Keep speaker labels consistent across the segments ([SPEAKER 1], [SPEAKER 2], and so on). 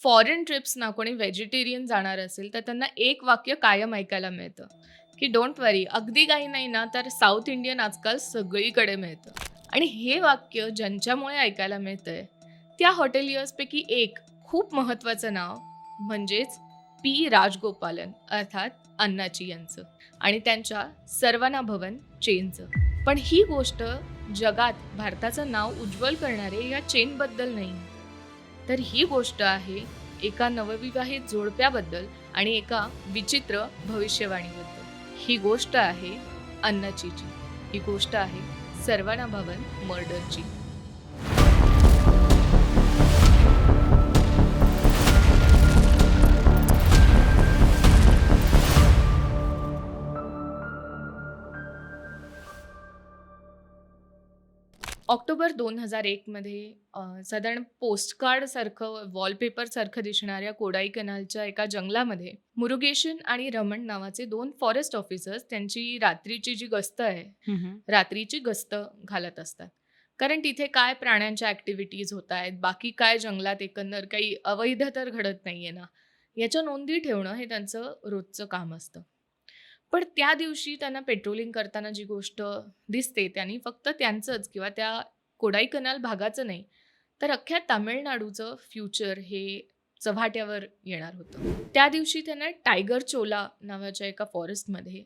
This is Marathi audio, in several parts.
[SPEAKER 1] फॉरेन ट्रिप्सना कोणी व्हेजिटेरियन जाणार असेल, तर त्यांना एक वाक्य कायम ऐकायला मिळतं, की डोंट वरी अगदी काही नाही ना, तर साउथ इंडियन आजकाल सगळीकडे मिळतं. आणि हे वाक्य ज्यांच्यामुळे ऐकायला मिळतंय, त्या हॉटेलियर्सपैकी एक खूप महत्त्वाचं नाव म्हणजेच पी. राजगोपालन अर्थात अण्णाची यांचं आणि त्यांच्या सर्वना भवन चेनचं. पण ही गोष्ट जगात भारताचं नाव उज्ज्वल करणारे या चेनबद्दल नाही. तर ही गोष्ट आहे एका नवविवाहित जोडप्याबद्दल आणि एका विचित्र भविष्यवाणीबद्दल. ही गोष्ट आहे अन्नाचीची. ही गोष्ट आहे सर्वाना भवन मर्डरची. ऑक्टोबर 2001 मध्ये साधारण पोस्टकार्डसारखं, वॉलपेपरसारखं दिसणाऱ्या कोडाई कनालच्या एका जंगलामध्ये मुरुगेशन आणि रमण नावाचे 2 फॉरेस्ट ऑफिसर्स त्यांची रात्रीची जी गस्त आहे,
[SPEAKER 2] हं,
[SPEAKER 1] रात्रीची गस्त घालत असतात. कारण तिथे काय प्राण्यांच्या ॲक्टिव्हिटीज होत आहेत, बाकी काय जंगलात एकंदर काही अवैध तर घडत नाहीये ना, याच्या नोंदी ठेवणं हे त्यांचं रोजचं काम असतं. पण त्या दिवशी त्यांना पेट्रोलिंग करताना जी गोष्ट दिसते, त्यांनी फक्त त्यांचंच किंवा त्या कोडाई कनाल भागाचं नाही, तर अख्ख्या तामिळनाडूचं फ्युचर हे चव्हाट्यावर येणार होतं. त्या दिवशी त्यांना टायगर चोला नावाच्या एका फॉरेस्टमध्ये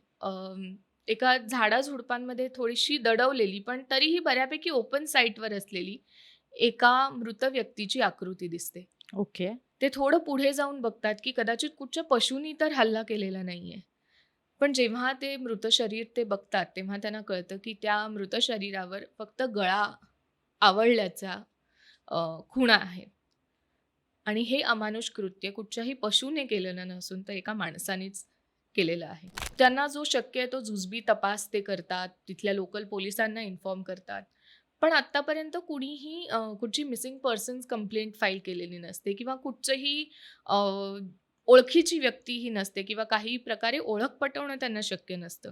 [SPEAKER 1] एका झाडाझुडपांमध्ये थोडीशी दडवलेली, पण तरीही बऱ्यापैकी ओपन साईटवर असलेली एका मृत व्यक्तीची आकृती दिसते.
[SPEAKER 2] ओके.
[SPEAKER 1] ते थोडं पुढे जाऊन बघतात, की कदाचित कुठच्या पशूनी तर हल्ला केलेला नाहीये. पण जेव्हा ते मृत शरीर ते बघतात, तेव्हा त्यांना कळतं, की त्या मृत शरीरावर फक्त गळा आवळल्याच्या खुणा आहेत आणि हे अमानुष कृत्य कुठच्याही पशूने केलेलं नसून तर एका माणसानेच केलेलं आहे. त्यांना जो शक्य आहे तो जुजबी तपास ते करतात, तिथल्या लोकल पोलिसांना इन्फॉर्म करतात. पण आत्तापर्यंत कुणीही कुठची मिसिंग पर्सन्स कंप्लेंट फाईल केलेली नसते किंवा कुठचंही अ, ओळखीची व्यक्तीही नसते किंवा काही प्रकारे ओळख पटवणं त्यांना शक्य नसतं.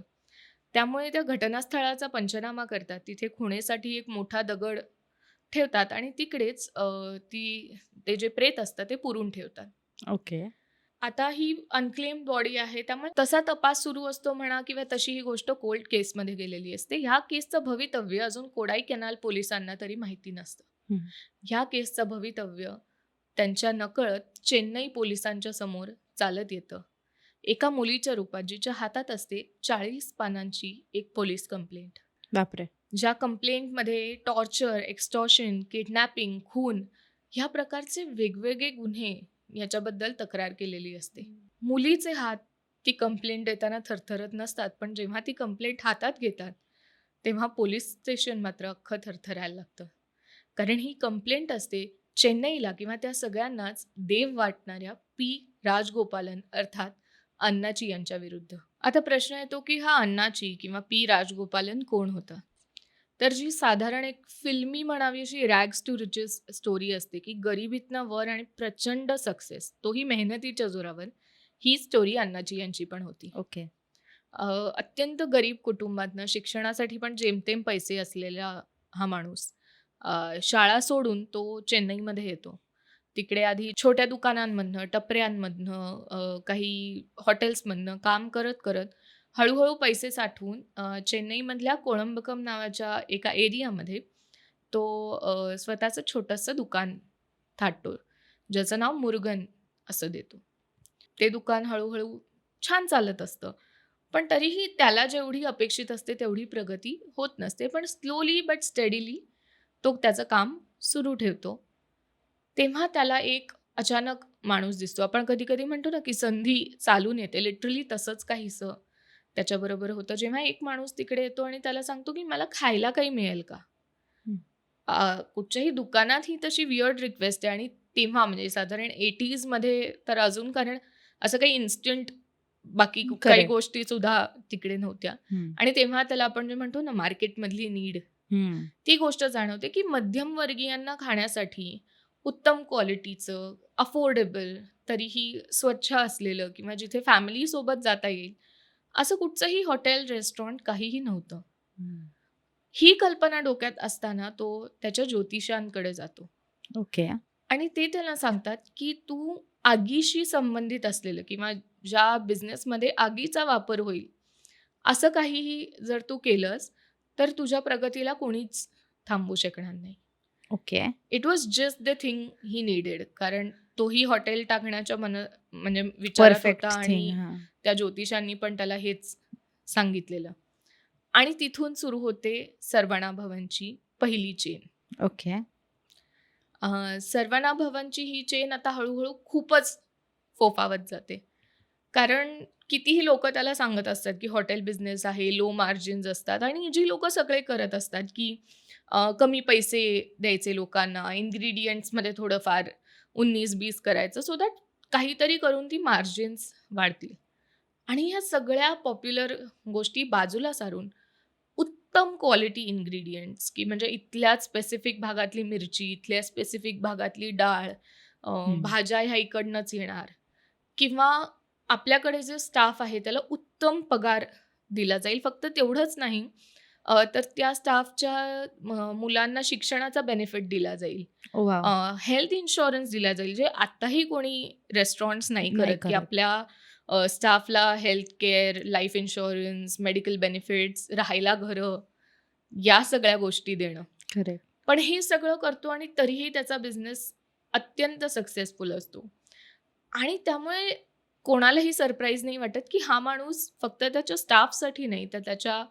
[SPEAKER 1] त्यामुळे त्या घटनास्थळाचा पंचनामा करतात. तिथे खुणेसाठी एक मोठा दगड ठेवतात आणि तिकडेच ते जे प्रेत असतं ते पुरून ठेवतात.
[SPEAKER 2] ओके.
[SPEAKER 1] आता ही अनक्लेम्ड बॉडी आहे, त्यामुळे तसा तपास सुरू असतो म्हणा किंवा तशी ही गोष्ट कोल्ड केसमध्ये गेलेली असते. ह्या केसचं भवितव्य अजून कोडाई कॅनाल पोलिसांना तरी माहिती नसतं.
[SPEAKER 2] हं.
[SPEAKER 1] ह्या केसचं भवितव्य त्यांच्या नकळत चेन्नई पोलिसांच्या समोर चालत येतं. एका मुलीच्या रूपात जिच्या हातात असते 40 पानांची एक पोलीस कंप्लेंट.
[SPEAKER 2] बापरे!
[SPEAKER 1] ज्या कंप्लेंटमध्ये टॉर्चर, एक्स्टॉर्शन, किडनॅपिंग, खून ह्या प्रकारचे वेगवेगळे गुन्हे याच्याबद्दल तक्रार केलेली असते. मुलीचे हात ती कंप्लेंट देताना थरथरत नसतात, पण जेव्हा ती कंप्लेंट हातात घेतात, तेव्हा पोलीस स्टेशन मात्र अख्खं थरथरायला लागतं. कारण ही कंप्लेंट असते चेन्नईला किंवा त्या सगळ्यांनाच देव वाटणाऱ्या पी. राजगोपालन अर्थात अण्णाची यांच्या विरुद्ध. आता प्रश्न येतो की हा अण्णाची किंवा पी. राजगोपालन कोण होता? तर जी साधारण एक फिल्मी म्हणावी अशी रॅग्स टू रिचेस स्टोरी असते, की गरिबीतनं वर आणि प्रचंड सक्सेस, तोही मेहनतीच्या जोरावर, ही स्टोरी अण्णाची यांची पण होती.
[SPEAKER 2] ओके.
[SPEAKER 1] अ, अत्यंत गरीब कुटुंबातनं शिक्षणासाठी पण जेमतेम पैसे असलेला हा माणूस शाळा सोडून तो चेन्नईमध्ये येतो. तिकडे आधी छोट्या दुकानांमधनं, टपऱ्यांमधनं, काही हॉटेल्समधनं काम करत हळू-हळू पैसे साठवून चेन्नईमधल्या कोळंबकम नावाच्या एका एरियामध्ये तो स्वतःचं छोटंसं दुकान थाटतो, ज्याचं नाव मुरुगन असं देतो. ते दुकान हळू छान चालत असतं. पण तरीही त्याला जेवढी अपेक्षित असते तेवढी प्रगती होत नसते. पण स्लोली बट स्टेडीली तो त्याचं काम सुरू ठेवतो. तेव्हा त्याला एक अचानक माणूस दिसतो. आपण कधी-कधी म्हणतो ना, की संधी चालून येते. लिटरली तसंच काहीसं त्याच्याबरोबर होतं. जेव्हा एक माणूस तिकडे येतो आणि त्याला सांगतो, की "मला खायला काही मिळेल का?"
[SPEAKER 2] हं.
[SPEAKER 1] कुठच्याही दुकानात ही तशी वियर्ड रिक्वेस्ट आहे आणि तेव्हा म्हणजे साधारण 80sमध्ये तर अजून कारण असं काही इन्स्टंट बाकी काही
[SPEAKER 2] खरंय.
[SPEAKER 1] गोष्टी सुद्धा तिकडे नव्हत्या
[SPEAKER 2] हं.
[SPEAKER 1] आणि तेव्हा त्याला आपण जे म्हणतो ना मार्केटमधली नीड,
[SPEAKER 2] हं.
[SPEAKER 1] ती गोष्ट जाणवते, की मध्यमवर्गीयांना खाण्यासाठी उत्तम क्वालिटीचं, अफोर्डेबल, तरीही स्वच्छ असलेलं किंवा जिथे फॅमिलीसोबत जाता येईल, असं कुठचंही हॉटेल, रेस्टॉरंट काहीही नव्हतं.
[SPEAKER 2] हं.
[SPEAKER 1] ही कल्पना डोक्यात असताना तो त्याच्या ज्योतिषांकडे जातो.
[SPEAKER 2] ओके.
[SPEAKER 1] आणि ते त्याला सांगतात, की तू आगीशी संबंधित असलेलं किंवा ज्या बिझनेसमध्ये आगीचा वापर होईल, असं काहीही जर तू केलंस, तर तुझ्या प्रगतीला कोणीच थांबवू शकणार नाही.
[SPEAKER 2] Okay.
[SPEAKER 1] It was just the thing he needed. कारण तोही हॉटेल टाकण्याच्या म्हणजे विचारात होता
[SPEAKER 2] परफेक्ट थिंग.
[SPEAKER 1] आणि
[SPEAKER 2] हां.
[SPEAKER 1] त्या ज्योतिषांनी पण त्याला हेच सांगितलेलं. आणि तिथून सुरू होते सर्वणा भवनची पहिली चेन.
[SPEAKER 2] ओके.
[SPEAKER 1] सर्वणा भवनची ही चेन आता हळूहळू खूपच फोफावत जाते. कारण कितीही लोकं त्याला सांगत असतात, की हॉटेल बिझनेस आहे, लो मार्जिन्स असतात आणि जी लोकं सगळे करत असतात, की कमी पैसे द्यायचे लोकांना, इन्ग्रीडियंट्समध्ये थोडंफार 19-20 करायचं सो दॅट काहीतरी करून ती मार्जिन्स वाढतील. आणि ह्या सगळ्या पॉप्युलर गोष्टी बाजूला सारून उत्तम क्वालिटी इन्ग्रीडियंट्स की म्हणजे इथल्याच स्पेसिफिक भागातली मिरची, इथल्या स्पेसिफिक भागातली डाळ,
[SPEAKER 2] हं.
[SPEAKER 1] भाज्या ह्या इकडनंच येणार किंवा आपल्याकडे जे स्टाफ आहे त्याला उत्तम पगार दिला जाईल. फक्त तेवढंच नाही तर त्या स्टाफच्या मुलांना शिक्षणाचा बेनिफिट दिला जाईल.
[SPEAKER 2] वॉव!
[SPEAKER 1] हेल्थ इन्शुरन्स दिला जाईल, जे आत्ताही कोणी रेस्टॉरंट्स नाही
[SPEAKER 2] नाही
[SPEAKER 1] करत, की
[SPEAKER 2] करत.
[SPEAKER 1] आपल्या स्टाफला health care, life insurance, medical benefits, राहायला घरं, या सगळ्या गोष्टी देणं.
[SPEAKER 2] करेक्ट.
[SPEAKER 1] पण हे सगळं करतो आणि तरीही त्याचा बिझनेस अत्यंत सक्सेसफुल असतो. आणि त्यामुळे कोणालाही सरप्राईज नाही वाटत, की हा माणूस फक्त त्याच्या स्टाफसाठी नाही, तर त्याच्या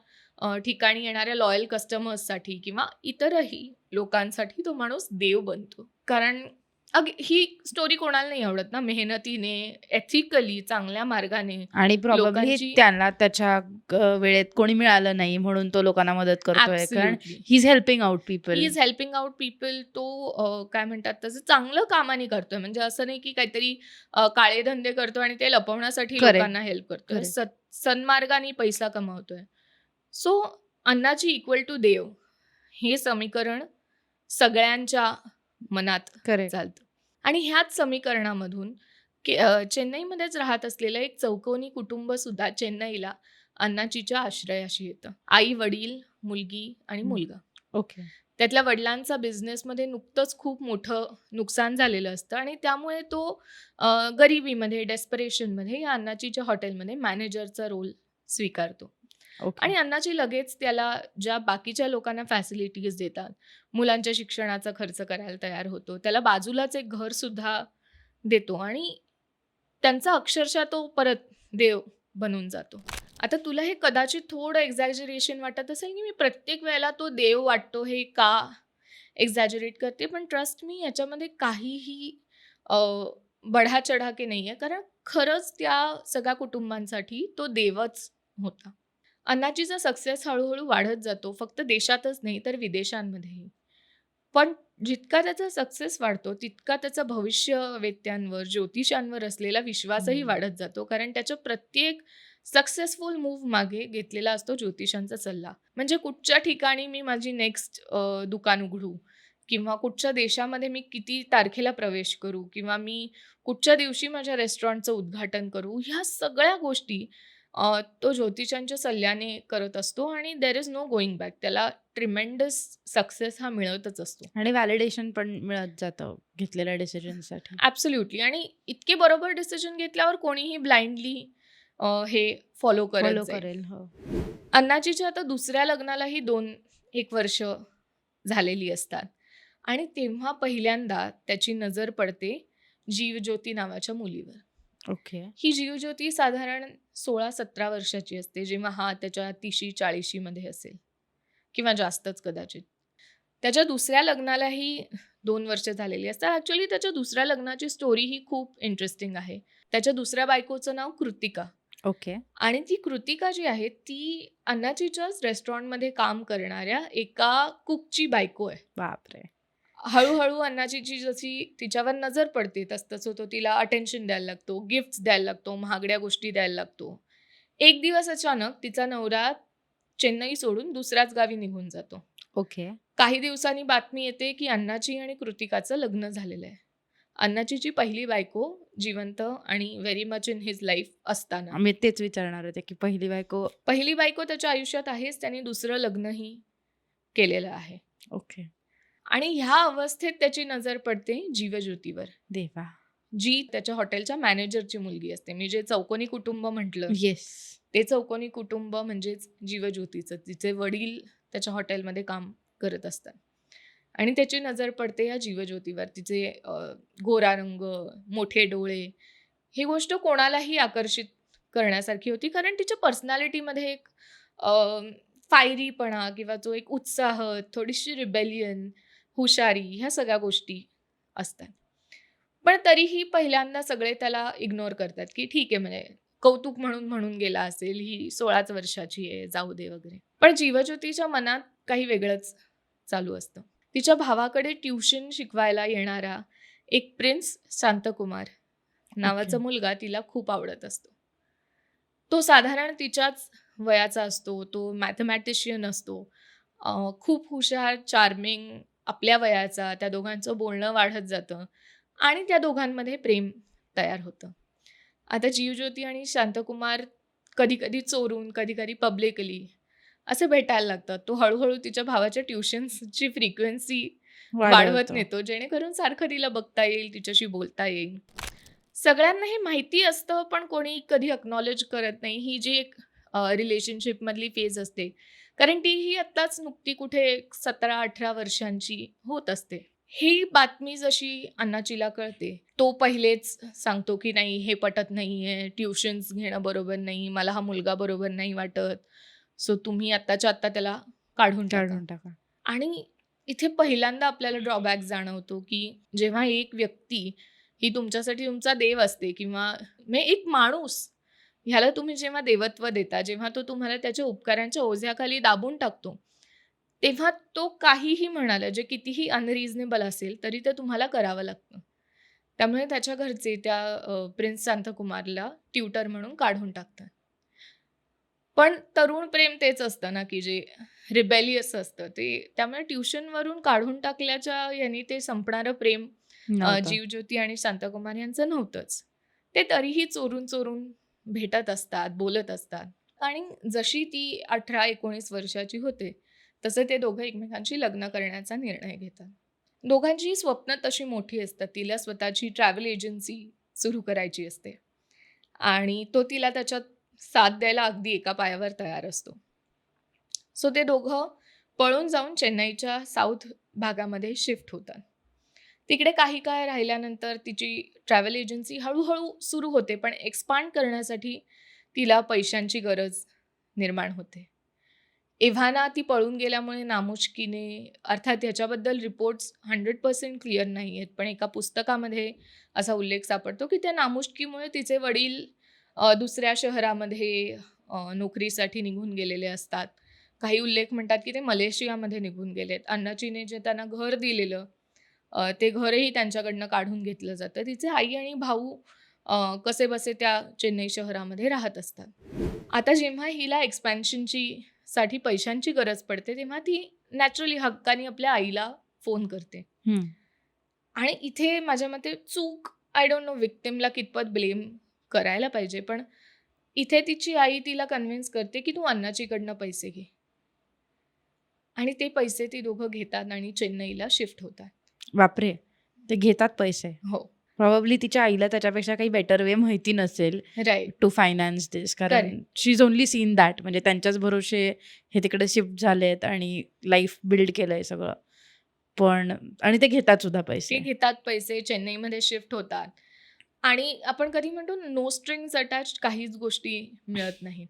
[SPEAKER 1] ठिकाणी येणाऱ्या लॉयल कस्टमर्ससाठी किंवा इतरही लोकांसाठी तो माणूस देव बनतो. कारण ही स्टोरी कोणाला नाही आवडत ना, मेहनतीने, एथिकली, चांगल्या मार्गाने
[SPEAKER 2] आणि प्रॉबब्ली
[SPEAKER 1] लोकांची
[SPEAKER 2] त्याला त्याच्या वेळेत कोणी मिळालं नाही म्हणून तो लोकांना मदत करतोय. कारण
[SPEAKER 1] absolutely.
[SPEAKER 2] He is helping out
[SPEAKER 1] he
[SPEAKER 2] people.
[SPEAKER 1] Is helping out people. तो काय म्हणतात तसं चांगलं कामाने करतोय. म्हणजे असं नाही की काहीतरी काळे धंदे करतोय आणि ते लपवण्यासाठी
[SPEAKER 2] करेक्ट,
[SPEAKER 1] लोकांना हेल्प करतोय.
[SPEAKER 2] करेक्ट,
[SPEAKER 1] सन्मार्गाने पैसा कमावतोय. सो अन्नाची इक्वल टू देव हे समीकरण सगळ्यांच्या मनात
[SPEAKER 2] करेक्ट.
[SPEAKER 1] चालतं. आणि ह्याच समीकरणामधून चेन्नईमध्येच राहत असलेलं एक चौकोनी कुटुंब सुद्धा चेन्नईला अण्णाजीच्या आश्रयाशी येतं. आई-वडील, मुलगी आणि
[SPEAKER 2] हं.
[SPEAKER 1] मुलगा.
[SPEAKER 2] ओके.
[SPEAKER 1] त्यातल्या वडिलांचा बिझनेसमध्ये नुकतंच खूप मोठं नुकसान झालेलं असतं आणि त्यामुळे तो गरिबीमध्ये, डेस्परेशनमध्ये या अण्णाजीच्या हॉटेलमध्ये मॅनेजरचा रोल स्वीकारतो.
[SPEAKER 2] ओके.
[SPEAKER 1] आणि अण्णाजी लगेच त्याला ज्या बाकीच्या लोकांना फॅसिलिटीज देतात, मुलांच्या शिक्षणाचा खर्च करायला तयार होतो. त्याला बाजूलाच एक घरसुद्धा देतो आणि त्यांचा अक्षरशः तो परत देव बनून जातो. आता तुला हे कदाचित थोडं एक्झॅजरेशन वाटत असेल, की मी प्रत्येक वेळेला तो देव वाटतो हे का एक्झॅजरेट करते. पण ट्रस्ट मी याच्यामध्ये काहीही अ, बढा-चढा के नाहीये. कारण खरंच त्या सगळ्या कुटुंबांसाठी तो देवच होता. अण्णाजीचा सक्सेस हळू वाढत जातो. फक्त देशातच नाही तर विदेशांमध्येही. पण जितका त्याचा सक्सेस वाढतो, तितका त्याचा भविष्यवेत्त्यांवर, ज्योतिषांवर असलेला विश्वासही
[SPEAKER 2] हं.
[SPEAKER 1] वाढत जातो. कारण त्याच्या प्रत्येक सक्सेसफुल मूव्ह मागे घेतलेला असतो ज्योतिषांचा सल्ला. म्हणजे कुठच्या ठिकाणी मी माझी नेक्स्ट दुकान उघडू किंवा कुठच्या देशामध्ये मी किती तारखेला प्रवेश करू किंवा मी कुठच्या दिवशी माझ्या रेस्टॉरंटचं उद्घाटन करू, ह्या सगळ्या गोष्टी तो ज्योतिषांच्या सल्ल्याने करत असतो आणि there is no going back. त्याला ट्रिमेंडस सक्सेस हा मिळतच असतो.
[SPEAKER 2] आणि व्हॅलिडेशन पण मिळत जातं घेतलेल्या डिसिजनसाठी.
[SPEAKER 1] ॲब्सोल्युटली. आणि इतके बरोबर डिसिजन घेतल्यावर कोणीही ब्लाइंडली हे फॉलो करत
[SPEAKER 2] फॉलो
[SPEAKER 1] जाईल.
[SPEAKER 2] करेल. हो.
[SPEAKER 1] अण्णाजीच्या आता दुसऱ्या लग्नालाही 2-1 वर्ष झालेली असतात आणि तेव्हा पहिल्यांदा त्याची नजर पडते जीवज्योती नावाच्या मुलीवर.
[SPEAKER 2] ओके.
[SPEAKER 1] ही जीवज्योती साधारण 16-17 वर्षाची असते, जेव्हा हा त्याच्या 30शी-40शी मध्ये असेल किंवा जास्तच कदाचित. त्याच्या दुसऱ्या लग्नालाही 2 वर्ष झालेली असतात. ॲक्चुअली त्याच्या दुसऱ्या लग्नाची स्टोरी ही खूप इंटरेस्टिंग आहे. त्याच्या दुसऱ्या बायकोचं नाव कृतिका
[SPEAKER 2] ओके.
[SPEAKER 1] आणि ती कृतिका जी आहे, ती अण्णाजीच्याच रेस्टॉरंटमध्ये काम करणाऱ्या एका कुकची बायको आहे.
[SPEAKER 2] बापरे!
[SPEAKER 1] हळू-हळू अण्णाजीची जशी तिच्यावर नजर पडते, तसं तो तिला अटेन्शन द्यायला लागतो, गिफ्ट्स द्यायला लागतो, महागड्या गोष्टी द्यायला लागतो. एक दिवस अचानक तिचा नवरा चेन्नई सोडून दुसऱ्याच गावी निघून जातो.
[SPEAKER 2] ओके.
[SPEAKER 1] काही दिवसांनी बातमी येते, की अण्णाजी आणि कृतिकाचं लग्न झालेलं आहे. अण्णाजीची पहिली बायको जिवंत आणि very much in his life असताना.
[SPEAKER 2] मी तेच विचारणार होते, की पहिली बायको.
[SPEAKER 1] पहिली बायको त्याच्या आयुष्यात आहेच, त्याने दुसरं लग्नही केलेलं आहे.
[SPEAKER 2] ओके.
[SPEAKER 1] आणि ह्या अवस्थेत त्याची नजर पडते जीवज्योतीवर,
[SPEAKER 2] देवा.
[SPEAKER 1] जी त्याच्या हॉटेलच्या मॅनेजरची मुलगी असते. मी जे चौकोनी कुटुंब म्हटलं,
[SPEAKER 2] येस.
[SPEAKER 1] ते चौकोनी कुटुंब म्हणजेच जीवज्योतीचं. तिचे वडील त्याच्या हॉटेलमध्ये काम करत असतात आणि त्याची नजर पडते या जीवज्योतीवर. तिचे गोरा रंग, मोठे डोळे, ही गोष्ट कोणालाही आकर्षित करण्यासारखी होती. कारण तिच्या पर्सनॅलिटीमध्ये एक फायरीपणा किंवा तो एक उत्साह, थोडीशी रिबेलियन, हुशारी, ह्या सगळ्या गोष्टी असतात. पण तरीही पहिल्यांदा सगळे त्याला इग्नोर करतात, की ठीक आहे, म्हणजे कौतुक म्हणून म्हणून गेला असेल, ही 16च वर्षाची आहे, जाऊ दे वगैरे. पण जीवज्योतीच्या मनात काही वेगळंच चालू असतं. तिच्या भावाकडे ट्युशन शिकवायला येणारा एक प्रिन्स शांतकुमार नावाचा
[SPEAKER 2] ओके.
[SPEAKER 1] मुलगा तिला खूप आवडत असतो. तो साधारण तिच्याच वयाचा असतो. तो मॅथमॅटिशियन असतो. खूप हुशार, चार्मिंग, आपल्या वयाचा. त्या दोघांचं बोलणं वाढत जातं आणि त्या दोघांमध्ये प्रेम तयार होतं. आता जीवज्योती आणि शांतकुमार कधी-कधी चोरून, कधी-कधी पब्लिकली असे भेटायला लागतात. तो हळू तिच्या भावाच्या ट्युशन्सची फ्रिक्वेन्सी वाढवत
[SPEAKER 2] वाढवतो.
[SPEAKER 1] नेतो, जेणेकरून सारखं तिला बघता येईल, तिच्याशी बोलता येईल. सगळ्यांना हे माहिती असतं, पण कोणी कधी अॅक्नॉलेज करत नाही. ही जी एक रिलेशनशिपमधली फेज असते. कारण तीही आत्ताच नुकती कुठे 17-18 वर्षांची होत असते. ही बातमी जशी अण्णाचीला कळते, तो पहिलेच सांगतो, की "नाही, हे पटत नाहीये, ट्युशन्स घेणं बरोबर नाही, मला हा मुलगा बरोबर नाही वाटत. सो तुम्ही आत्ताच्या आत्ता त्याला काढून टाका."
[SPEAKER 2] काढून टाका.
[SPEAKER 1] आणि इथे पहिल्यांदा आपल्याला ड्रॉबॅक जाणवतो, की जेव्हा एक व्यक्ती ही तुमच्यासाठी तुमचा देव असते किंवा म्हणजे एक माणूस, ह्याला तुम्ही जेव्हा देवत्व देता, जेव्हा तो तुम्हाला त्याच्या उपकारांच्या ओझ्याखाली दाबून टाकतो, तेव्हा तो काहीही म्हणाला, जे कितीही अनरिझनेबल असेल, तरी ते तुम्हाला करावं लागतं. त्यामुळे त्याच्या घरचे त्या प्रिन्स शांतकुमारला ट्युटर म्हणून काढून टाकतात. पण तरुण प्रेम तेच असतं ना, की जे रिबेलियस असतं ते. त्यामुळे ट्युशनवरून काढून टाकल्याच्या याने ते संपणारं प्रेम
[SPEAKER 2] नव्हतं.
[SPEAKER 1] जीवज्योती आणि शांताकुमार यांचं नव्हतंच. ते तरीही चोरून भेटत असतात, बोलत असतात आणि जशी ती 18-19 वर्षाची होते, तसे ते दोघं एकमेकांशी लग्न करण्याचा निर्णय घेतात. दोघांचीही स्वप्न तशी मोठी असतात. तिला स्वतःची ट्रॅव्हल एजन्सी सुरू करायची असते आणि तो तिला त्याच्यात साथ द्यायला अगदी एका पायावर तयार असतो. सो ते दोघं पळून जाऊन चेन्नईच्या साऊथ भागामध्ये शिफ्ट होतात. तिकडे काही काळ राहिल्यानंतर तिची ट्रॅव्हल एजन्सी हळू सुरू होते, पण एक्सपांड करण्यासाठी तिला पैशांची गरज निर्माण होते. एव्हाना ती पळून गेल्यामुळे नामुष्कीने, अर्थात ह्याच्याबद्दल रिपोर्ट्स 100% क्लिअर नाही आहेत, पण एका पुस्तकामध्ये असा उल्लेख सापडतो, की त्या नामुष्कीमुळे तिचे वडील दुसऱ्या शहरामध्ये नोकरीसाठी निघून गेलेले असतात. काही उल्लेख म्हणतात, की ते मलेशियामध्ये निघून गेलेत. अण्णाचीने जे त्यांना घर दिलेलं, ते घरही त्यांच्याकडनं काढून घेतलं जातं. तिचे आई आणि भाऊ कसेबसे त्या चेन्नई शहरामध्ये राहत असतात. आता जेव्हा हिला साठी पैशांची गरज पडते, तेव्हा ती नॅचरली हक्काने आपल्या आईला फोन करते.
[SPEAKER 2] हं.
[SPEAKER 1] आणि इथे माझ्या मते चूक, आय डोंट नो व्हिक्टिमला कितपत ब्लेम करायला पाहिजे, पण इथे तिची आई तिला कन्व्हिन्स करते, की तू अण्णाचीकडनं पैसे घे. आणि ते पैसे ती दोघं घेतात आणि चेन्नईला शिफ्ट होतात.
[SPEAKER 2] बापरे! ते घेतात पैसे.
[SPEAKER 1] हो,
[SPEAKER 2] प्रॉबॅबली तिच्या आईला त्याच्यापेक्षा काही बेटर वे माहिती नसेल
[SPEAKER 1] राईट.
[SPEAKER 2] टू फायनान्स दिस. कारण
[SPEAKER 1] correct.
[SPEAKER 2] She is only scene that. म्हणजे त्यांच्याच भरोसे हे तिकडे शिफ्ट झालेत आणि लाईफ बिल्ड केलंय सगळं. पण आणि ते घेतात सुद्धा
[SPEAKER 1] ते
[SPEAKER 2] पैसे.
[SPEAKER 1] घेतात पैसे, चेन्नईमध्ये शिफ्ट होतात. आणि आपण कधी म्हणतो नो स्ट्रिंग्स अटॅच्ड, काहीच गोष्टी मिळत नाहीत.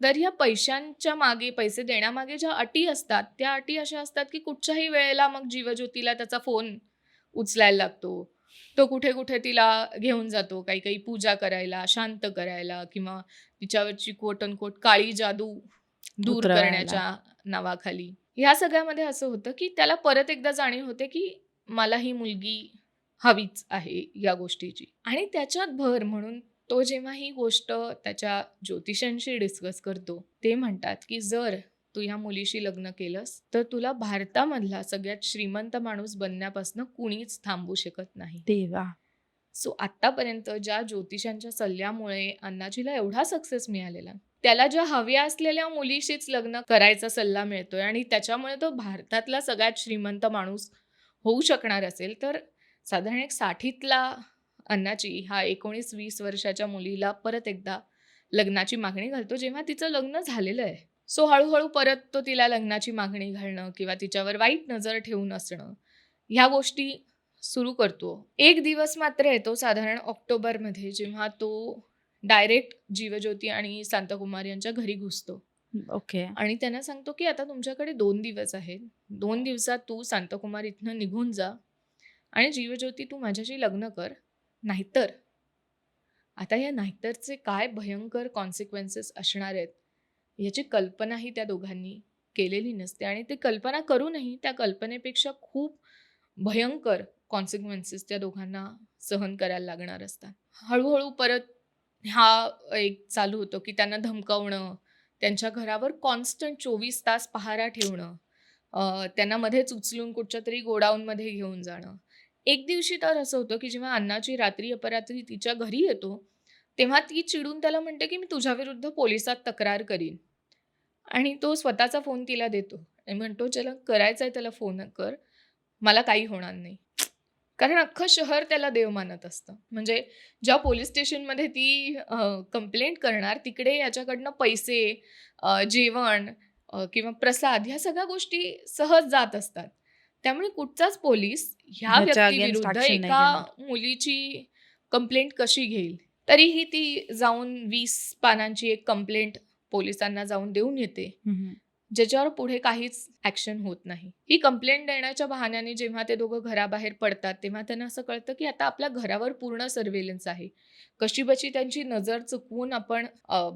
[SPEAKER 1] तर ह्या पैशांच्या मागे, पैसे देण्यामागे ज्या अटी असतात, त्या अटी अशा असतात, की कुठच्याही वेळेला मग जीवज्योतीला त्याचा फोन उचलायला लागतो. तो कुठे तिला घेऊन जातो, काही पूजा करायला, शांत करायला किंवा तिच्यावरची कोट अनकोट काळी जादू दूर
[SPEAKER 2] उतरवायला.
[SPEAKER 1] करण्याच्या नावाखाली. ह्या सगळ्यामध्ये असं होतं, की त्याला परत एकदा जाणीव होते, की मला ही मुलगी हवीच आहे या गोष्टीची. आणि त्याच्यात भर म्हणून तो जेव्हा ही गोष्ट त्याच्या ज्योतिषांशी डिस्कस करतो, ते म्हणतात, की "जर तू ह्या मुलीशी लग्न केलंस, तर तुला भारतामधला सगळ्यात श्रीमंत माणूस बनण्यापासून कुणीच थांबवू शकत नाही."
[SPEAKER 2] देवा!
[SPEAKER 1] सो आत्तापर्यंत ज्या ज्योतिषांच्या सल्ल्यामुळे अण्णाजीला एवढा सक्सेस मिळालेला, त्याला ज्या हव्या असलेल्या मुलीशीच लग्न करायचा सल्ला मिळतोय आणि त्याच्यामुळे तो भारतातला सगळ्यात श्रीमंत माणूस होऊ शकणार असेल, तर साधारण एक 60तला अण्णाची हा 19-20 वर्षाच्या मुलीला परत एकदा लग्नाची मागणी घालतो, जेव्हा तिचं लग्न झालेलं आहे. सो हळू परत तो तिला लग्नाची मागणी घालणं किंवा तिच्यावर वाईट नजर ठेवून असणं, ह्या गोष्टी सुरू करतो. एक दिवस मात्र येतो साधारण ऑक्टोबरमध्ये, जेव्हा तो डायरेक्ट जीवज्योती आणि शांताकुमार यांच्या घरी घुसतो
[SPEAKER 2] ओके.
[SPEAKER 1] आणि त्यांना सांगतो, की आता तुमच्याकडे 2 दिवस आहेत. 2 दिवसात तू शांताकुमार इथनं निघून जा आणि जीवज्योती तू माझ्याशी लग्न कर. नाहीतर आता या नाहीतरचे काय भयंकर कॉन्सिक्वेन्सेस असणार आहेत, याची कल्पनाही त्या दोघांनी केलेली नसते आणि ते कल्पना करूनही त्या कल्पनेपेक्षा खूप भयंकर कॉन्सिक्वेन्सेस त्या दोघांना सहन करायला लागणार असतात. हळू परत हा एक चालू होतो, की त्यांना धमकावणं, त्यांच्या घरावर कॉन्स्टंट 24 तास पहारा ठेवणं, त्यांना मध्येच उचलून कुठच्यातरी गोडाऊनमध्ये घेऊन जाणं. एक दिवशी तर असं होतं, की जेव्हा अण्णाची रात्री अपरात्री तिच्या घरी येतो, तेव्हा ती चिडून त्याला म्हणते, की "मी तुझ्याविरुद्ध पोलिसात तक्रार करीन." आणि तो स्वतःचा फोन तिला देतो आणि म्हणतो, "ज्याला करायचा आहे त्याला फोन कर. मला काही होणार नाही." कारण अख्खं शहर त्याला देव मानत असतं. म्हणजे ज्या पोलीस स्टेशनमध्ये ती कंप्लेंट करणार, तिकडे याच्याकडनं पैसे, जेवण किंवा प्रसाद ह्या सगळ्या गोष्टी सहज जात असतात. त्यामुळे कुठचाच पोलीस ह्या
[SPEAKER 2] ह्याच्या अगेन्स्ट
[SPEAKER 1] व्यक्तीविरुद्ध
[SPEAKER 2] ॲक्शन नाही
[SPEAKER 1] एका
[SPEAKER 2] घेणार.
[SPEAKER 1] मुलीची कंप्लेंट कशी घेईल? तरीही ती जाऊन 20 पानांची एक कंप्लेंट पोलिसांना जाऊन देऊन येते.
[SPEAKER 2] हम्म.
[SPEAKER 1] ज्याच्यावर पुढे काहीच ॲक्शन होत नाही. ही कंप्लेंट देण्याच्या बहाण्याने जेव्हा ते दोघं घराबाहेर पडतात, तेव्हा त्यांना असं कळतं, की आता आपल्या घरावर पूर्ण सर्व्हेलन्स आहे. कशीबशी त्यांची नजर चुकवून आपण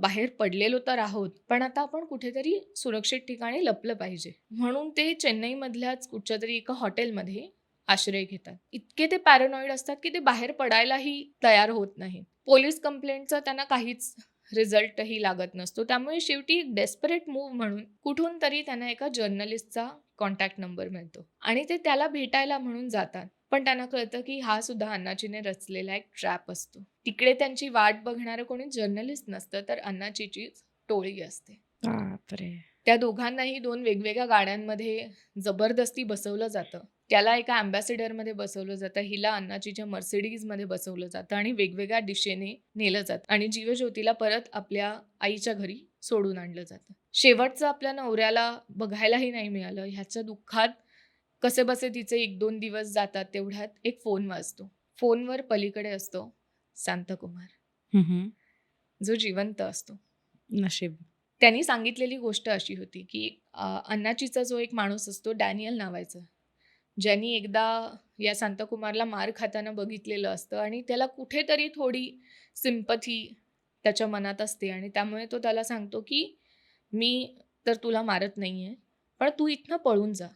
[SPEAKER 1] बाहेर पडलेलो तर आहोत, पण आता आपण कुठेतरी सुरक्षित ठिकाणी लपलं पाहिजे. म्हणून ते चेन्नईमधल्याच कुठच्यातरी एका हॉटेलमध्ये आश्रय घेतात. इतके ते पॅरानॉइड असतात, की ते बाहेर पडायलाही तयार होत नाहीत. पोलीस कंप्लेंटचा त्यांना काहीच रिझल्टही लागत नसतो. त्यामुळे शेवटी एक डेस्परेट मूव्ह म्हणून कुठून तरी त्यांना एका जर्नलिस्टचा कॉन्टॅक्ट नंबर मिळतो आणि ते त्याला भेटायला म्हणून जातात. पण त्यांना कळतं, की हा सुद्धा अण्णाचीने रचलेला एक ट्रॅप असतो. तिकडे त्यांची वाट बघणारं कोणी जर्नलिस्ट नसतं, तर अण्णाचीचीच टोळी असते.
[SPEAKER 2] बापरे.
[SPEAKER 1] त्या दोघांनाही 2 वेगवेगळ्या गाड्यांमध्ये जबरदस्ती बसवलं जातं. त्याला एका अँबॅसेडरमध्ये बसवलं जातं, हिला अण्णाचीच्या मर्सिडीजमध्ये बसवलं जातं आणि वेगवेगळ्या दिशेने नेलं जातं आणि जीवज्योतीला परत आपल्या आईच्या घरी सोडून आणलं जातं. शेवटचं आपल्या नवऱ्याला बघायलाही नाही मिळालं. ह्याच्या दुःखात कसेबसे तिचे 1-2 दिवस जातात. तेवढ्यात एक फोन वाजतो. फोनवर पलीकडे असतो शांतकुमार,
[SPEAKER 2] हम्म.
[SPEAKER 1] जो जिवंत असतो.
[SPEAKER 2] नशीब.
[SPEAKER 1] त्यांनी सांगितलेली गोष्ट अशी होती, की अण्णाचीचा जो एक माणूस असतो डॅनियल नावाचा, ज्यांनी एकदा या शांताकुमारला मार खाताना बघितलेलं असतं आणि त्याला कुठेतरी थोडी सिम्पथी त्याच्या मनात असते आणि त्यामुळे तो त्याला सांगतो, की "मी तर तुला मारत नाहीये, पण तू इथनं पळून जा.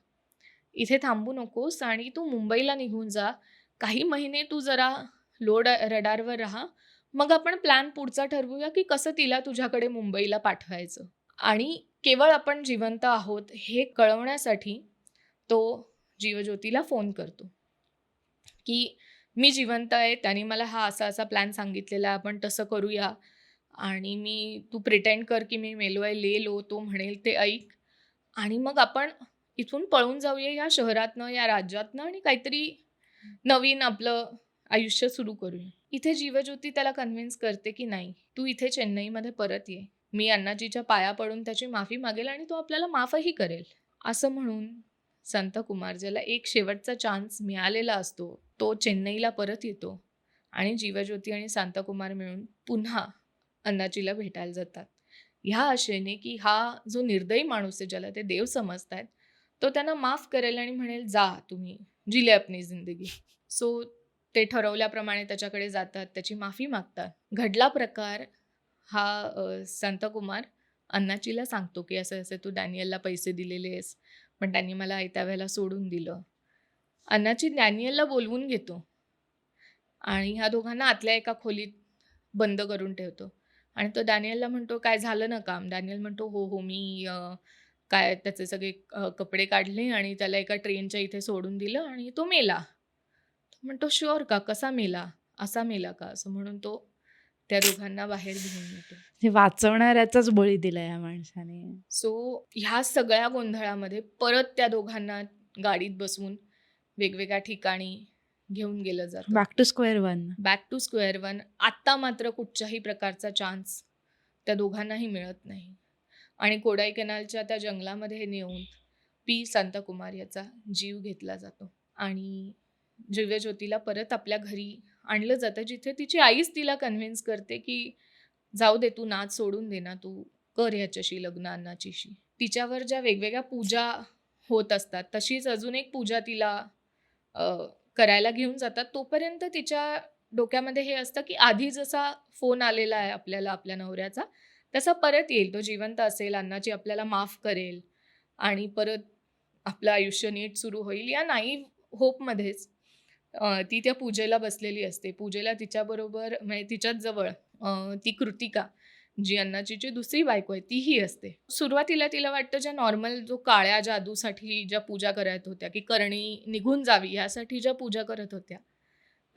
[SPEAKER 1] इथे थांबू नकोस आणि तू मुंबईला निघून जा. काही महिने तू जरा लो रडारवर राहा. मग आपण प्लॅन पुढचा ठरवूया, की कसं तिला तुझ्याकडे मुंबईला पाठवायचं." आणि केवळ आपण जिवंत आहोत हे कळवण्यासाठी तो जीवज्योतीला फोन करतो, की "मी जिवंत आहे. त्याने मला हा असा प्लॅन सांगितलेला आहे. आपण तसं करूया आणि तू प्रिटेंड कर, की मी मेलो आहे. ले लो. तो म्हणेल ते ऐक आणि मग आपण इथून पळून जाऊया या शहरातनं, या राज्यातनं आणि काहीतरी नवीन आपलं आयुष्य सुरू करूया." इथे जीवज्योती त्याला कन्व्हिन्स करते, की "नाही, तू इथे चेन्नईमध्ये परत ये. मी अण्णाजीच्या पाया पडून त्याची माफी मागेल आणि तो आपल्याला माफही करेल." असं म्हणून संतकुमार, ज्याला एक शेवटचा चान्स मिळालेला असतो, तो चेन्नईला परत येतो आणि जीवज्योती आणि शांताकुमार मिळून पुन्हा अण्णाजीला भेटायला जातात. ह्या आशेने, की हा जो निर्दयी माणूस आहे, ज्याला ते देव समजतायत, तो त्यांना माफ करेल आणि म्हणेल, "जा तुम्ही, जी ले अपनी जिंदगी." सो ते ठरवल्याप्रमाणे त्याच्याकडे जातात, त्याची माफी मागतात. घडला प्रकार हा शांताकुमार अण्णाचीला सांगतो, की असं-असं तू डॅनियलला पैसे दिलेले आहेस, पण त्यांनी मला आयत्या वेळेला सोडून दिलं. अण्णाची डॅनियलला बोलवून घेतो आणि ह्या दोघांना आतल्या एका खोलीत बंद करून ठेवतो आणि तो डॅनियलला म्हणतो, "काय झालं ना काम?" डॅनियल म्हणतो, "हो, हो. मी काय त्याचे सगळे कपडे काढले आणि त्याला एका ट्रेनच्या इथे सोडून दिलं आणि तो मेला." तो म्हणतो, "शुअर का? कसा मेला? असा मेला का?" असं म्हणून तो त्या दोघांना बाहेर घेऊन येतो.
[SPEAKER 2] हे वाचवणाऱ्याचाच बळी दिला या माणसाने.
[SPEAKER 1] सो ह्या सगळ्या गोंधळामध्ये परत त्या दोघांना गाडीत बसवून वेगवेगळ्या ठिकाणी घेऊन गेलं जातं.
[SPEAKER 2] Back to square one.
[SPEAKER 1] Back to square one. आत्ता मात्र कुठच्याही प्रकारचा चान्स त्या दोघांनाही मिळत नाही आणि कोडाईकनालच्या त्या जंगलामध्ये नेऊन पी शांताकुमार याचा जीव घेतला जातो आणि दिव्यज्योतीला परत आपल्या घरी आणलं जातं, जिथे तिची आईच तिला कन्व्हिन्स करते की जाऊ दे, तू नाच सोडून दे ना, तू कर ह्याच्याशी लग्न अण्णाचीशी. तिच्यावर ज्या वेगवेगळ्या पूजा होत असतात तशीच अजून एक पूजा तिला अ, करायला घेऊन जातात. तोपर्यंत तिच्या डोक्यामध्ये हे असतं की आधी जसा फोन आलेला आहे आपल्याला आपल्या नवऱ्याचा, तसा परत येईल, तो जिवंत असेल, अण्णाची आपल्याला माफ करेल आणि परत आपलं आयुष्य नीट सुरू होईल. या नाईव्ह होपमध्येच ती त्या पूजेला बसलेली असते. पूजेला तिच्याबरोबर म्हणजे तिच्याच जवळ ती कृतिका, जी अण्णाचीची दुसरी बायको आहे, तीही असते. सुरुवातीला तिला वाटतं ज्या नॉर्मल जो काळ्या जादूसाठी ज्या पूजा करत होत्या, की करणी निघून जावी यासाठी ज्या पूजा करत होत्या,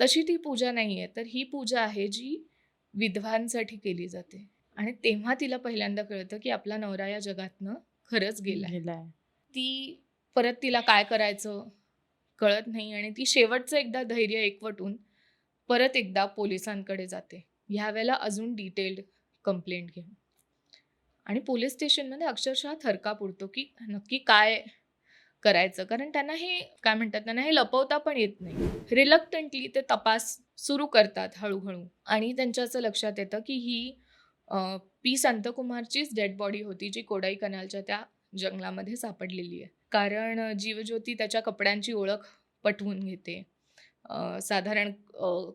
[SPEAKER 1] तशी ती पूजा नाहीये. तर ही पूजा आहे जी विधवांसाठी केली जाते आणि तेव्हा तिला पहिल्यांदा कळतं की आपला नवरा या जगातनं खरंच गेलाय.
[SPEAKER 2] गेलाय.
[SPEAKER 1] ती परत तिला काय करायचं कळत नाही आणि ती शेवटचं एकदा धैर्य एकवटून परत एकदा पोलिसांकडे जाते. ह्यावेळेला अजून डिटेल्ड कंप्लेंट घेऊन आणि पोलीस स्टेशनमध्ये अक्षरशः थरकाप उडतो की नक्की काय करायचं, कारण त्यांना हे काय म्हणतात, त्यांना हे लपवता पण येत नाही. रिलक्टंटली ते तपास सुरू करतात हळूहळू आणि त्यांच्या असं लक्षात येतं की ही पी शांतकुमारचीच डेड बॉडी होती, जी कोडाई कनालच्या त्या जंगलामध्ये सापडलेली आहे. कारण जीवज्योती त्याच्या कपड्यांची ओळख पटवून घेते. साधारण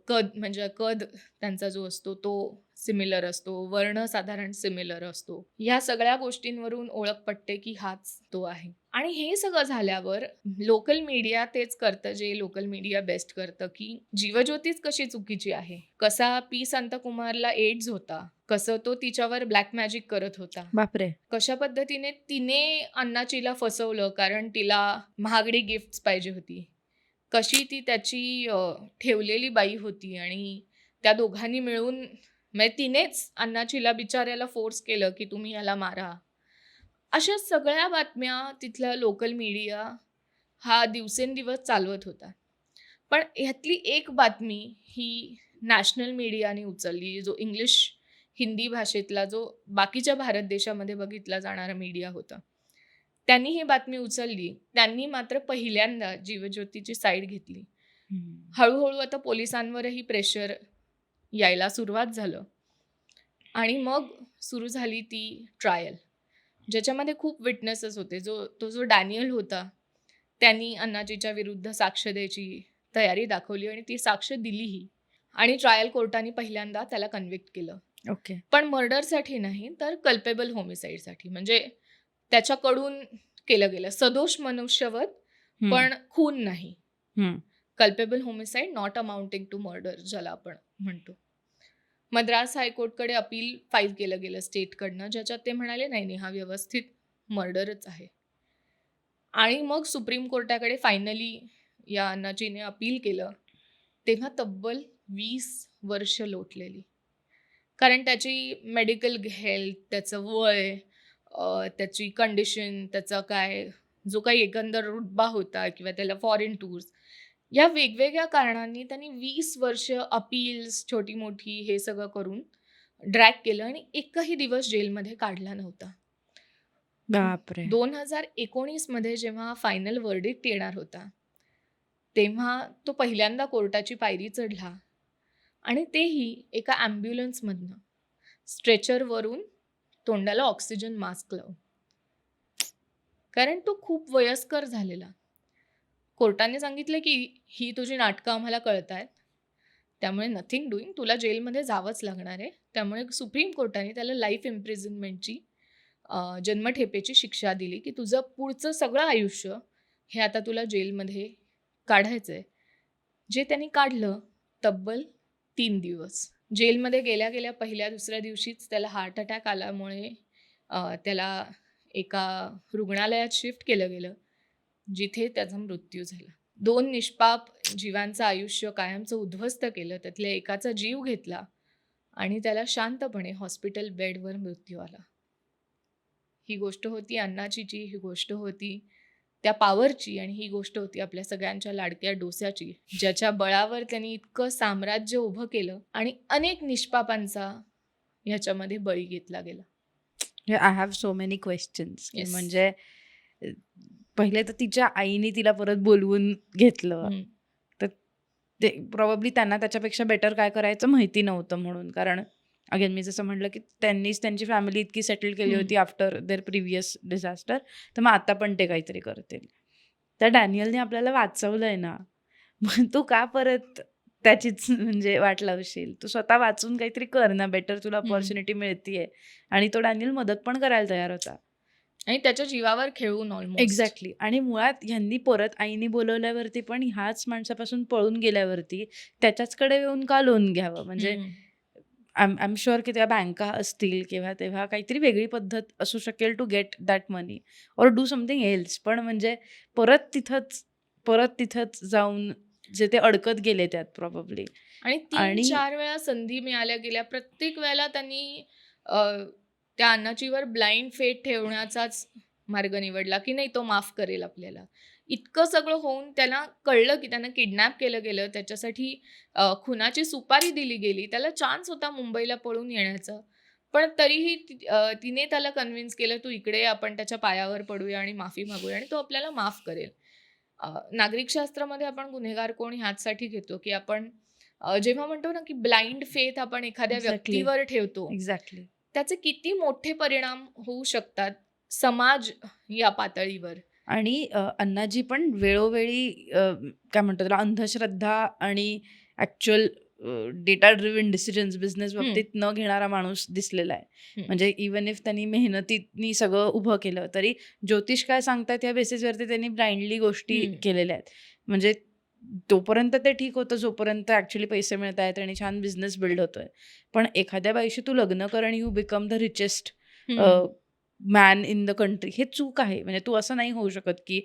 [SPEAKER 1] कद म्हणजे कद त्यांचा जो असतो तो सिमिलर असतो, वर्ण साधारण सिमिलर असतो. ह्या सगळ्या गोष्टींवरून ओळख पटते की हाच तो आहे. आणि हे सगळं झाल्यावर लोकल मीडिया तेच करतं जे लोकल मीडिया बेस्ट करतं, की जीवज्योतीच कशी चुकीची आहे, कसा पी शांतकुमारला एड्स होता, कसं तो तिच्यावर ब्लॅक मॅजिक करत होता,
[SPEAKER 2] बापरे.
[SPEAKER 1] कशा पद्धतीने तिने अण्णाचीला फसवलं कारण तिला महागडी गिफ्ट्स पाहिजे होती, कशी ती त्याची ठेवलेली बाई होती आणि त्या दोघांनी मिळून म्हणजे तिनेच अण्णाचीला बिचाऱ्याला फोर्स केलं की तुम्ही ह्याला मारा. अशा सगळ्या बातम्या तिथला लोकल मीडिया हा दिवसेंदिवस चालवत होता. पण ह्यातली एक बातमी ही नॅशनल मीडियाने उचलली, जो इंग्लिश हिंदी भाषेतला जो बाकीच्या भारत देशामध्ये बघितला जाणारा मीडिया होता. त्यांनी ही बातमी उचलली. त्यांनी मात्र पहिल्यांदा जीवज्योतीची साईड घेतली. हळूहळू आता पोलिसांवरही प्रेशर यायला सुरुवात झालं आणि मग सुरू झाली ती ट्रायल, ज्याच्यामध्ये खूप विटनेसेस होते. तो जो डॅनियल होता, त्यांनी अण्णाजीच्या विरुद्ध साक्ष द्यायची तयारी दाखवली आणि ती साक्ष दिलीही आणि ट्रायल कोर्टाने पहिल्यांदा त्याला कन्व्हिक्ट केलं.
[SPEAKER 2] ओके.
[SPEAKER 1] पण मर्डरसाठी नाही, तर कल्पेबल होमिसाईडसाठी, म्हणजे त्याच्याकडून केलं गेलं सदोष मनुष्यवध, पण खून नाही. Culpable homicide not amounting to murder ज्याला आपण म्हणतो. मद्रास हायकोर्टकडे अपील फाईल केलं गेलं स्टेटकडनं, ज्याच्यात ते म्हणाले नाही हा व्यवस्थित मर्डरच आहे. आणि मग सुप्रीम कोर्टाकडे फायनली या अण्णाजीने अपील केलं. तेव्हा तब्बल 20 वर्ष लोटलेली, कारण त्याची मेडिकल हेल्थ, त्याचं वय, त्याची कंडिशन, त्याचा काय जो काही एकंदर रुतबा होता किंवा त्याला फॉरेन टूर्स, या वेगवेगळ्या कारणांनी त्यांनी 20 वर्ष अपील्स छोटी मोठी हे सगळं करून ड्रॅग केलं आणि एकही दिवस जेलमध्ये काढला नव्हता.
[SPEAKER 2] बापरे.
[SPEAKER 1] 2019 मध्ये जेव्हा फायनल वर्डिक्ट येणार होता, तेव्हा तो पहिल्यांदा कोर्टाची पायरी चढला आणि तेही एका ॲम्ब्युलन्समधनं, स्ट्रेचरवरून तोंडाला ऑक्सिजन मास्क लावून, कारण तो खूप वयस्कर झालेला. कोर्टाने सांगितलं की ही तुझी नाटकं आम्हाला कळतायत, त्यामुळे नथिंग डुईंग, तुला जेलमध्ये जावंच लागणार आहे. त्यामुळे सुप्रीम कोर्टाने त्याला लाईफ इम्प्रिझनमेंटची जन्मठेपेची शिक्षा दिली की तुझं पुढचं सगळं आयुष्य हे आता तुला जेलमध्ये काढायचं आहे. जे त्यांनी काढलं तब्बल 3 दिवस. जेलमध्ये गेल्या गेल्या पहिल्या दुसऱ्या दिवशीच त्याला हार्ट अटॅक आल्यामुळे त्याला एका रुग्णालयात शिफ्ट केलं गेलं, जिथे त्याचा मृत्यू झाला. 2 निष्पाप जीवांचं आयुष्य कायमचं उद्ध्वस्त केलं, त्यातल्या एकाचा जीव घेतला आणि त्याला शांतपणे हॉस्पिटल बेडवर मृत्यू आला. ही गोष्ट होती अण्णाचीची, ही गोष्ट होती त्या पॉवरची. आणि ही गोष्ट होती आपल्या सगळ्यांच्या लाडक्या डोस्याची, ज्याच्या बळावर त्यांनी इतकं साम्राज्य उभं केलं आणि अनेक निष्पापांचा ह्याच्यामध्ये बळी घेतला गेला.
[SPEAKER 2] I have so many questions की
[SPEAKER 1] येस.
[SPEAKER 2] म्हणजे अ, पहिले तर तिच्या आईने तिला परत बोलवून घेतलं, तर ते प्रॉब्ली त्यांना त्याच्यापेक्षा बेटर काय करायचं माहिती नव्हतं म्हणून. कारण अगेन मी जसं म्हटलं की त्यांनीच त्यांची फॅमिली इतकी सेटल केली होती आफ्टर देअर प्रिव्हियस डिझास्टर, तर मग आता पण ते काहीतरी करतील. त्या डॅनियलने आपल्याला वाचवलंय ना, मग तू का परत त्याचीच म्हणजे वाट लावशील? तू स्वतः वाचून काहीतरी कर ना, बेटर तुला अपॉर्च्युनिटी मिळतीये. आणि तो डॅनियल मदत पण करायला तयार होता.
[SPEAKER 1] आणि त्याच्या जीवावर खेळून ऑलमोस्ट.
[SPEAKER 2] एक्झॅक्टली. आणि मुळात ह्यांनी परत आईने बोलवल्यावरती पण ह्याच माणसापासून पळून गेल्यावरती त्याच्याचकडे येऊन का लोन घ्यावं? म्हणजे आय एम शुअर की त्या बँका असतील किंवा तेव्हा काहीतरी वेगळी पद्धत असू शकेल to get that money or do something else. पण म्हणजे परत तिथंच जाऊन जे ते अडकत गेले त्यात प्रॉब्ली.
[SPEAKER 1] आणि
[SPEAKER 2] आणि
[SPEAKER 1] 3-4 वेळा संधी मिळाल्या गेल्या. प्रत्येक वेळेला त्यांनी अ, त्या अण्णाचीवर ब्लाइंड फेथ ठेवण्याचाच मार्ग निवडला, की नाही तो माफ करेल आपल्याला. इतकं सगळं होऊन त्याला कळलं, की त्यांना किडनॅप केलं गेलं. त्याच्यासाठी खुनाची सुपारी दिली गेली. त्याला चान्स होता मुंबईला पळून येण्याचा. पण तरीही तिने त्याला कन्व्हिन्स केलं, "तू इकडे ये, आपण त्याच्या पायावर पडूया आणि माफी मागूया आणि तो आपल्याला माफ करेल." नागरिकशास्त्रामध्ये आपण गुन्हेगार कोण ह्याचसाठी घेतो, की आपण जेव्हा म्हणतो ना, की ब्लाइंड फेथ आपण एखाद्या
[SPEAKER 2] एक्झॅक्टली
[SPEAKER 1] व्यक्तीवर ठेवतो,
[SPEAKER 2] एक्झॅक्टली.
[SPEAKER 1] त्याचे किती मोठे परिणाम होऊ शकतात समाज या पातळीवर.
[SPEAKER 2] आणि अण्णाजी पण वेळोवेळी काय म्हणतो त्याला, अंधश्रद्धा आणि actual data driven decisions business
[SPEAKER 1] हं,
[SPEAKER 2] बाबतीत न घेणारा माणूस दिसलेला आहे.
[SPEAKER 1] हं,
[SPEAKER 2] म्हणजे इवन इफ त्यांनी मेहनतीनी सगळं उभं केलं तरी ज्योतिष काय सांगतात या बेसिसवरती त्यांनी ब्लाइंडली गोष्टी
[SPEAKER 1] हं.
[SPEAKER 2] केलेल्या आहेत. म्हणजे तोपर्यंत ते ठीक होतं जोपर्यंत ॲक्च्युली पैसे मिळत आहेत आणि छान बिझनेस बिल्ड होतोय. पण एखाद्या बाईशी तू लग्न कर आणि यू बिकम द रिचेस्ट
[SPEAKER 1] हं.
[SPEAKER 2] मॅन इन द कंट्री, हे चूक आहे. म्हणजे तू असं नाही होऊ शकत की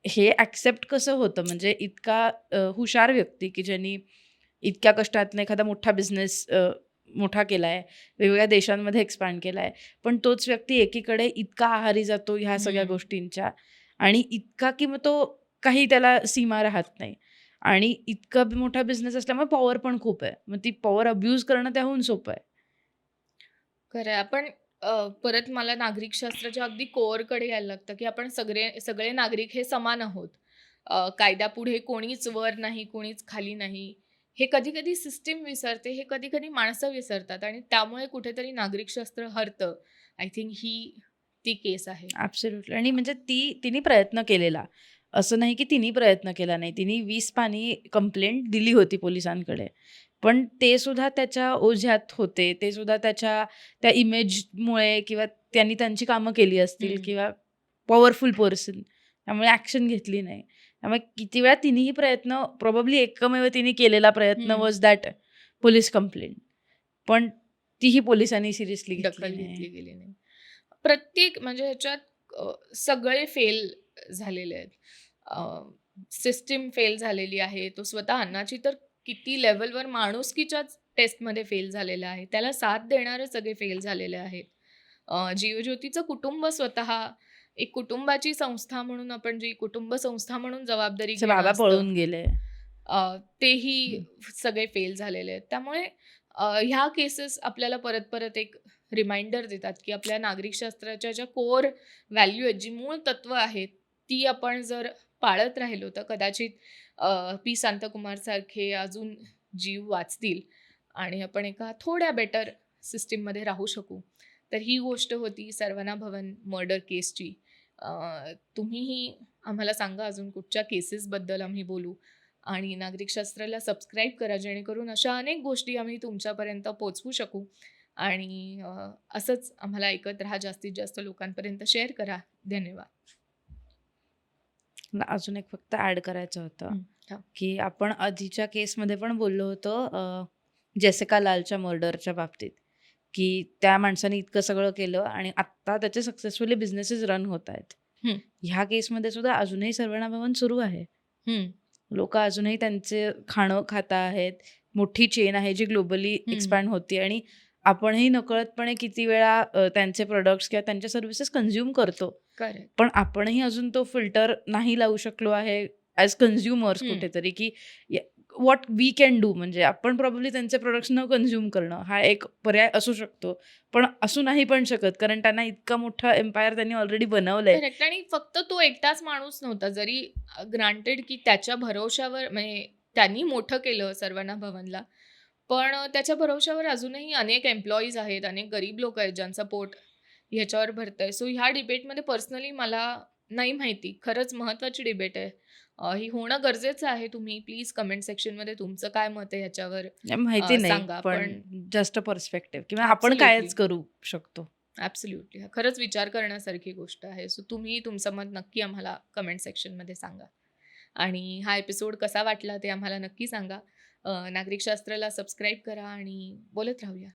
[SPEAKER 2] हे ॲक्सेप्ट कसं होतं? म्हणजे इतका हुशार व्यक्ती की ज्यांनी इतक्या कष्टातनं एखादा मोठा बिझनेस मोठा केलाय, वेगवेगळ्या देशांमध्ये एक्सपॅन्ड केलाय. पण तोच व्यक्ती एकीकडे इतका आहारी जातो ह्या सगळ्या
[SPEAKER 1] हं.
[SPEAKER 2] गोष्टींच्या आणि इतका की मग तो काही त्याला सीमा राहत नाही. आणि इतका मोठा बिझनेस असल्यामुळे पॉवर पण खूप आहे. मग ती पॉवर अब्यूज करणं त्याहून सोपं आहे.
[SPEAKER 1] खरं आहे. आपण परत मला नागरिकशास्त्राच्या अगदी कोअरकडे यायला लागतं, की आपण सगळे सगळे नागरिक हे समान आहोत. कायद्यापुढे कोणीच वर नाही, कोणीच खाली नाही. हे कधी-कधी सिस्टीम विसरते, हे कधी-कधी माणसं विसरतात आणि त्यामुळे कुठेतरी नागरिकशास्त्र हरतं. आय थिंक ही ती केस आहे.
[SPEAKER 2] ॲब्सोल्युटली. आणि म्हणजे तिने प्रयत्न केलेला. असं नाही की तिने प्रयत्न केला नाही. तिने 20 पानी कंप्लेंट दिली होती पोलिसांकडे. पण ते सुद्धा त्याच्या ओझ्यात होते. ते सुद्धा त्या इमेजमुळे किंवा त्यांनी त्यांची कामं केली असतील
[SPEAKER 1] हं,
[SPEAKER 2] किंवा पॉवरफुल पर्सन, त्यामुळे ॲक्शन घेतली नाही. त्यामुळे किती वेळा तिनेही प्रयत्न, प्रोबॅबली एकमेव तिने केलेला प्रयत्न
[SPEAKER 1] हं.
[SPEAKER 2] Was that police complaint. पण तीही पोलिसांनी सिरियसली घेतली
[SPEAKER 1] दखल
[SPEAKER 2] नाही.
[SPEAKER 1] घेतली गेली नाही. प्रत्येक म्हणजे ह्याच्यात सगळे फेल झालेले आहेत. सिस्टीम फेल झालेली आहे. तो स्वतः अण्णाची तर किती लेव्हलवर माणुसकीच्याच टेस्टमध्ये फेल झालेला आहे. त्याला साथ देणारे सगळे फेल झालेले आहेत. जीवज्योतीचं कुटुंब स्वतः एक कुटुंबाची संस्था म्हणून आपण जी कुटुंब संस्था म्हणून जबाबदारी
[SPEAKER 2] तिचे
[SPEAKER 1] घेणं
[SPEAKER 2] बाबा
[SPEAKER 1] असतं,
[SPEAKER 2] पळून गेले.
[SPEAKER 1] तेही सगळे फेल झालेले आहेत. त्यामुळे ह्या केसेस आपल्याला परत-परत एक रिमाइंडर देतात, की आपल्या नागरिकशास्त्राच्या ज्या कोर व्हॅल्यू आहेत, जी मूळ तत्व आहेत, ती आपण जर पाळत राहिलो तर कदाचित पी. शांतकुमारसारखे अजून जीव वाचतील आणि आपण एका थोड्या बेटर सिस्टीममध्ये राहू शकू. तर ही गोष्ट होती सर्वना भवन मर्डर केसची. अ, तुम्हीही आम्हाला सांगा अजून कुठच्या केसेसबद्दल आम्ही बोलू आणि नागरिकशास्त्राला सबस्क्राईब करा जेणेकरून अशा अनेक गोष्टी आम्ही तुमच्यापर्यंत पोहोचवू शकू आणि असंच आम्हाला ऐकत राहा, जास्तीत जास्त लोकांपर्यंत शेअर करा. धन्यवाद.
[SPEAKER 2] मला अजून एक फक्त ॲड करायचं होतं,
[SPEAKER 1] हं, हां.
[SPEAKER 2] की आपण आधीच्या केसमध्ये पण बोललो होतो जेसिका लालच्या मर्डरच्या बाबतीत, की त्या माणसाने इतकं सगळं केलं आणि आत्ता त्याचे सक्सेसफुली बिझनेसेस रन होत आहेत.
[SPEAKER 1] हं,
[SPEAKER 2] ह्या केसमध्ये सुद्धा अजूनही सर्वना भवन सुरू आहे.
[SPEAKER 1] हं,
[SPEAKER 2] लोकं अजूनही त्यांचे खाणं खात आहेत. मोठी चेन आहे जी ग्लोबली
[SPEAKER 1] हं,
[SPEAKER 2] एक्सपॅन्ड होते आणि आपणही नकळतपणे किती वेळा त्यांचे प्रॉडक्ट्स किंवा त्यांच्या सर्व्हिसेस कन्झ्युम करतो.
[SPEAKER 1] करेक्ट.
[SPEAKER 2] पण आपणही अजून तो फिल्टर नाही लावू शकलो आहे ॲज कन्झ्युमर्स
[SPEAKER 1] हं.
[SPEAKER 2] कुठेतरी, की व्हॉट वी कॅन डू. म्हणजे आपण प्रॉब्ली त्यांचे प्रॉडक्ट्स न कन्झ्युम करणं हा एक पर्याय असू शकतो. पण असू नाही पण शकत, कारण त्यांना इतका मोठा एम्पायर त्यांनी ऑलरेडी बनवलंय.
[SPEAKER 1] करेक्ट. आणि फक्त तो एकटाच माणूस नव्हता. जरी ग्रांटेड की त्याच्या भरवशावर म्हणजे त्यांनी मोठं केलं सर्वांना भवनला. पण त्याच्या भरवशावर अजूनही अनेक एम्प्लॉईज आहेत, अनेक गरीब लोकं आहेत ज्यांचं पोट ह्याच्यावर भरतंय. सो ह्या डिबेटमध्ये पर्सनली मला नाही माहिती. खरंच महत्त्वाची डिबेट आहे. ही होणं गरजेचं आहे. तुम्ही प्लीज कमेंट सेक्शनमध्ये तुमचं काय मत आहे ह्याच्यावर
[SPEAKER 2] माहिती नाही,
[SPEAKER 1] सांगा.
[SPEAKER 2] पण
[SPEAKER 1] पण
[SPEAKER 2] जस्ट अ पर्स्पेक्टिव्ह किंवा आपण
[SPEAKER 1] ॲब्सोल्युटली.
[SPEAKER 2] कायच करू शकतो.
[SPEAKER 1] ॲब्सोल्युटली. खरंच विचार करण्यासारखी गोष्ट आहे. सो तुम्ही तुमचं मत नक्की आम्हाला कमेंट सेक्शनमध्ये सांगा. आणि हा एपिसोड कसा वाटला ते आम्हाला नक्की सांगा. नागरिक शास्त्राला सबस्क्राईब करा आणि बोलत राहूया.